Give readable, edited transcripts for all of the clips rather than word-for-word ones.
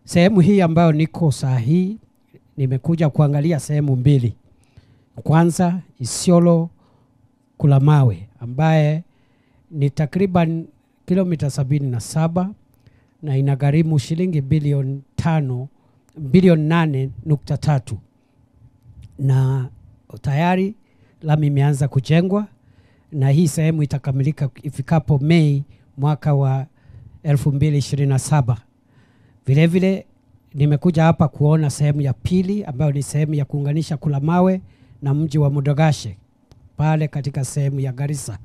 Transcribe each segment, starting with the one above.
Sehemu hii ambayo niko saa hii nimekuja kuangalia sehemu mbili. Kwanza Isiolo Kulamawe ambaye ni takriban kilomita 77 na inagharimu shilingi bilioni 8.3, na tayari lami imeanza kujengwa, na hii sehemu itakamilika ifikapo Mei mwaka wa 2027. Vile vile nimekuja hapa kuona sehemu ya pili ambayo ni sehemu ya kuunganisha Kulamawe na mji wa Modogashe pale katika sehemu ya Garissa,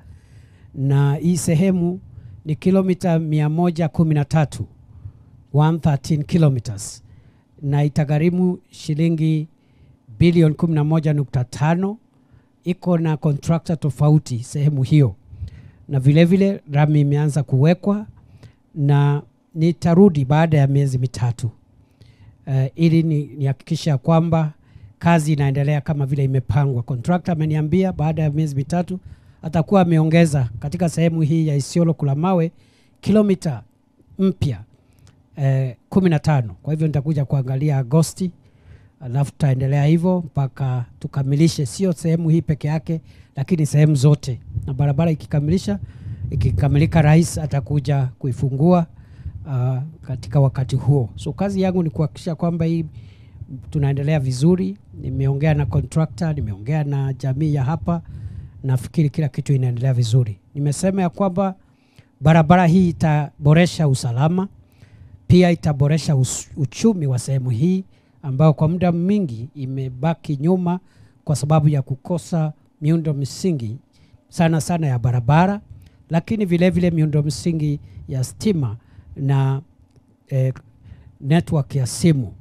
na hii sehemu ni kilomita 113, 113 kilometers, na itagharimu shilingi bilioni 11.5. Iko na contractor tofauti sehemu hiyo, na vile vile rami imeanza kuwekwa, na nitarudi baada ya miezi mitatu ili nihakikisha kwamba kazi inaendelea kama vile imepangwa. Contractor ameniambia baada ya miezi mitatu atakuwa ameongeza katika sehemu hii ya Isiolo Kulamawe kilomita mpya 15. Kwa hivyo nitakuja kuangalia Agosti, alafu tutaendelea hivyo mpaka tukamilishe, sio sehemu hii peke yake lakini sehemu zote, na barabara ikikamilika rais atakuja kuifungua katika wakati huo. So kazi yangu ni kuhakikisha kwamba hii tunaendelea vizuri. Nimeongea na contractor, nimeongea na jamii ya hapa, nafikiri kila kitu inaendelea vizuri. Nimesema ya kwamba barabara hii itaboresha usalama, pia itaboresha uchumi wa sehemu hii ambao kwa muda mwingi imebaki nyuma kwa sababu ya kukosa miundo msingi sana ya barabara, lakini vile vile miundo msingi ya stima na network ya simu.